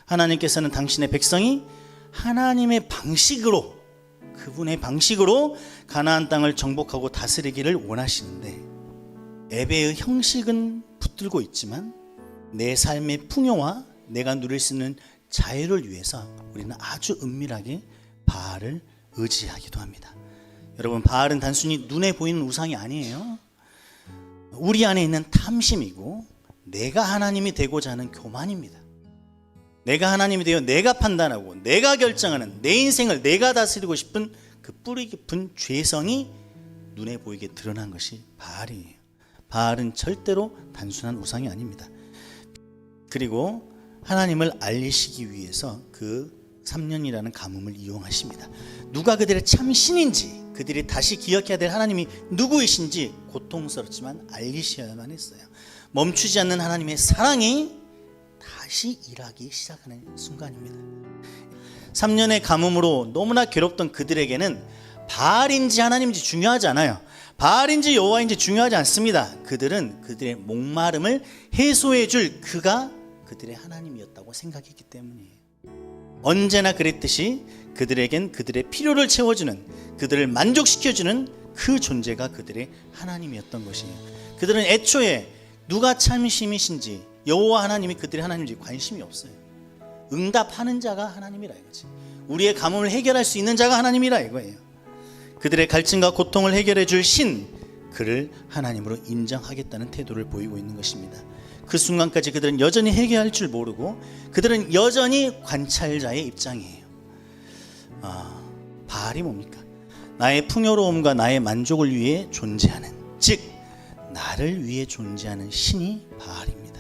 하나님께서는 당신의 백성이 하나님의 방식으로, 그분의 방식으로 가나안 땅을 정복하고 다스리기를 원하시는데, 예배의 형식은 붙들고 있지만 내 삶의 풍요와 내가 누릴 수 있는 자유를 위해서 우리는 아주 은밀하게 바알을 의지하기도 합니다. 여러분, 바알은 단순히 눈에 보이는 우상이 아니에요. 우리 안에 있는 탐심이고 내가 하나님이 되고자 하는 교만입니다. 내가 하나님이 되어 내가 판단하고 내가 결정하는, 내 인생을 내가 다스리고 싶은 그 뿌리 깊은 죄성이 눈에 보이게 드러난 것이 바알이에요. 바알은 절대로 단순한 우상이 아닙니다. 그리고 하나님을 알리시기 위해서 그 3년이라는 가뭄을 이용하십니다. 누가 그들의 참 신인지, 그들이 다시 기억해야 될 하나님이 누구이신지 고통스럽지만 알리셔야만 했어요. 멈추지 않는 하나님의 사랑이 다시 일하기 시작하는 순간입니다. 3년의 가뭄으로 너무나 괴롭던 그들에게는 바알인지 하나님인지 중요하지 않아요. 바알인지 여호와인지 중요하지 않습니다. 그들은 그들의 목마름을 해소해 줄 그가 그들의 하나님이었다고 생각했기 때문이에요. 언제나 그랬듯이 그들에겐 그들의 필요를 채워주는, 그들을 만족시켜주는 그 존재가 그들의 하나님이었던 것이에요. 그들은 애초에 누가 참심이신지, 여호와 하나님이 그들의 하나님인지 관심이 없어요. 응답하는 자가 하나님이라 이거지. 우리의 가뭄을 해결할 수 있는 자가 하나님이라 이거예요. 그들의 갈증과 고통을 해결해 줄 신, 그를 하나님으로 인정하겠다는 태도를 보이고 있는 것입니다. 그 순간까지 그들은 여전히 해결할 줄 모르고 그들은 여전히 관찰자의 입장이에요. 바알이 뭡니까? 나의 풍요로움과 나의 만족을 위해 존재하는, 즉 나를 위해 존재하는 신이 바알입니다.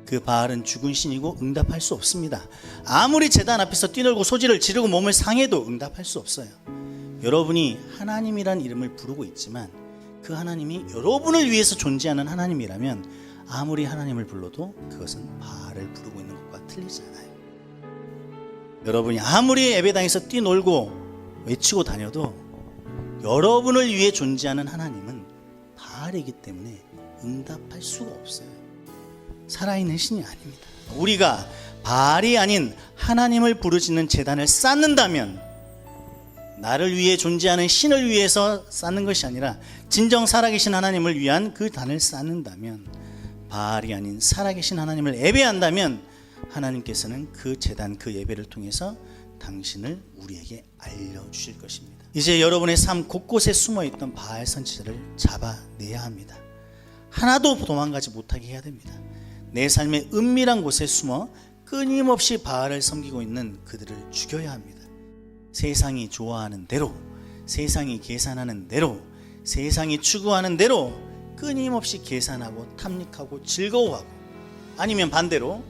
그 바알은 죽은 신이고 응답할 수 없습니다. 아무리 제단 앞에서 뛰놀고 소리를 지르고 몸을 상해도 응답할 수 없어요. 여러분이 하나님이란 이름을 부르고 있지만 그 하나님이 여러분을 위해서 존재하는 하나님이라면 아무리 하나님을 불러도 그것은 바알을 부르고 있는 것과 틀리지 않아요. 여러분이 아무리 예배당에서 뛰놀고 외치고 다녀도 여러분을 위해 존재하는 하나님은 바알이기 때문에 응답할 수가 없어요. 살아있는 신이 아닙니다. 우리가 바알이 아닌 하나님을 부르짖는 제단을 쌓는다면 나를 위해 존재하는 신을 위해서 쌓는 것이 아니라 진정 살아계신 하나님을 위한 그 단을 쌓는다면, 바알이 아닌 살아계신 하나님을 예배한다면 하나님께서는 그 제단, 그 예배를 통해서 당신을 우리에게 알려주실 것입니다. 이제 여러분의 삶 곳곳에 숨어있던 바알 선지자를 잡아내야 합니다. 하나도 도망가지 못하게 해야 됩니다. 내 삶의 은밀한 곳에 숨어 끊임없이 바알을 섬기고 있는 그들을 죽여야 합니다. 세상이 좋아하는 대로, 세상이 계산하는 대로, 세상이 추구하는 대로 끊임없이 계산하고 탐닉하고 즐거워하고, 아니면 반대로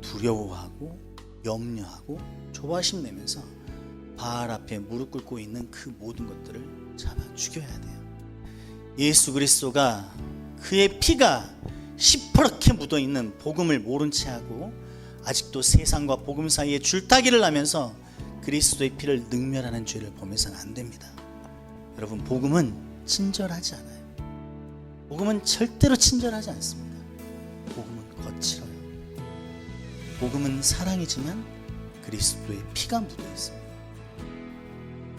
두려워하고 염려하고 조바심 내면서 바알 앞에 무릎 꿇고 있는 그 모든 것들을 잡아 죽여야 돼요. 예수 그리스도가 그의 피가 시퍼렇게 묻어있는 복음을 모른 채 하고 아직도 세상과 복음 사이에 줄타기를 하면서 그리스도의 피를 능멸하는 죄를 범해서는 안 됩니다. 여러분, 복음은 친절하지 않아요. 복음은 절대로 친절하지 않습니다. 복음은 거칠어요. 복음은 사랑이지만 그리스도의 피가 묻어 있습니다.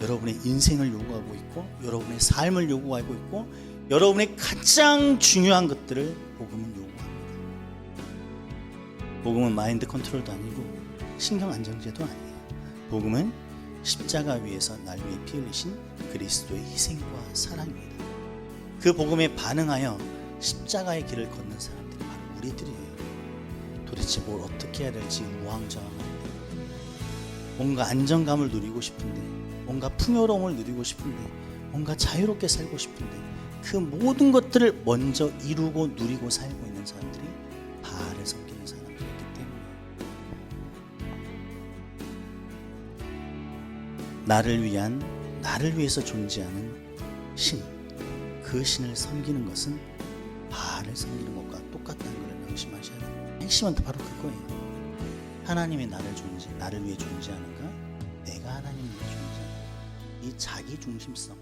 여러분의 인생을 요구하고 있고, 여러분의 삶을 요구하고 있고, 여러분의 가장 중요한 것들을 복음은 요구합니다. 복음은 마인드 컨트롤도 아니고 신경 안정제도 아니에요. 복음은 십자가 위에서 날 위해 피 흘리신 그리스도의 희생과 사랑입니다. 그 복음에 반응하여 십자가의 길을 걷는 사람들이 바로 우리들이에요. 도대체 뭘 어떻게 해야 될지 우왕좌왕한데, 뭔가 안정감을 누리고 싶은데, 뭔가 풍요로움을 누리고 싶은데, 뭔가 자유롭게 살고 싶은데, 그 모든 것들을 먼저 이루고 누리고 살고 있는 사람들이 바알을 섬기는 사람들이기 때문에, 나를 위해서 존재하는 신, 그 신을 섬기는 것은 바알을 섬기는 것과 똑같다는 것을 명심하셔야 돼요. 핵심은 바로 그거예요. 하나님이 나를 위해 존재하는가? 내가 하나님을 위해 존재하는가? 이 자기 중심성.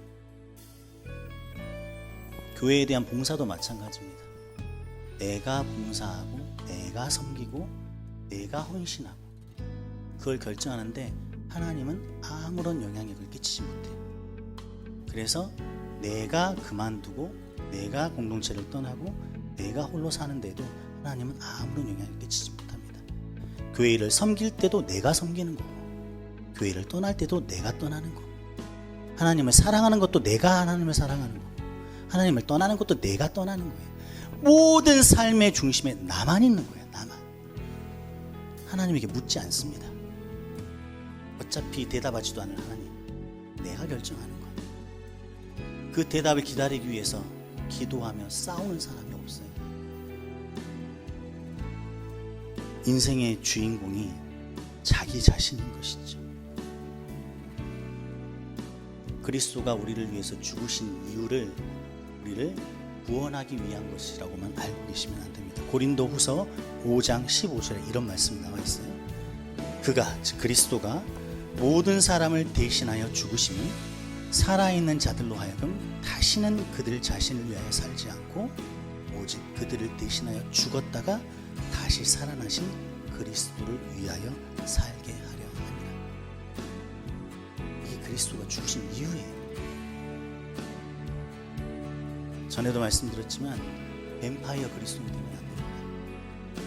교회에 대한 봉사도 마찬가지입니다. 내가 봉사하고 내가 섬기고 내가 헌신하고 그걸 결정하는데 하나님은 아무런 영향력을 끼치지 못해. 그래서 내가 그만두고 내가 공동체를 떠나고 내가 홀로 사는데도 하나님은 아무런 영향을 끼치지 못합니다. 교회를 섬길 때도 내가 섬기는 거고 교회를 떠날 때도 내가 떠나는 거고 하나님을 사랑하는 것도 내가 하나님을 사랑하는 거고 하나님을 떠나는 것도 내가 떠나는 거예요. 모든 삶의 중심에 나만 있는 거예요. 나만. 하나님에게 묻지 않습니다. 어차피 대답하지도 않을 하나님, 내가 결정하는 거예요. 그 대답을 기다리기 위해서 기도하며 싸우는 사람이 없어요. 인생의 주인공이 자기 자신인 것이죠. 그리스도가 우리를 위해서 죽으신 이유를 우리를 구원하기 위한 것이라고만 알고 계시면 안 됩니다. 고린도후서 5장 15절에 이런 말씀이 나와 있어요. 그가, 즉 그리스도가 모든 사람을 대신하여 죽으심은 살아있는 자들로 하여금 다시는 그들 자신을 위하여 살지 않고 오직 그들을 대신하여 죽었다가 다시 살아나신 그리스도를 위하여 살게 하려 합니다. 이게 그리스도가 죽으신 이유예요. 전에도 말씀드렸지만 뱀파이어 그리스도는 되면 안 됩니다.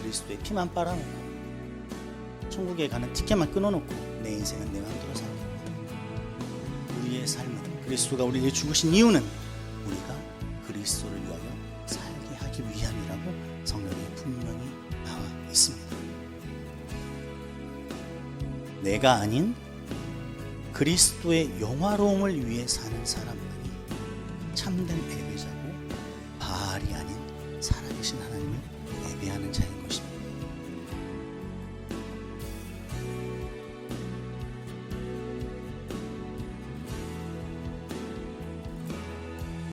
그리스도의 피만 빨아놓고 천국에 가는 티켓만 끊어놓고 내 인생은 내 마음대로 살게 합니다. 우리의 삶은 그리스도가 우리를 죽으신 이유는 우리가 그리스도를 위하여 살게 하기 위함이라고 성경에 분명히 나와 있습니다. 내가 아닌 그리스도의 영화로움을 위해 사는 사람들이 참된 예배자고 바알이 아닌 살아계신 하나님을 예배하는 자입니다.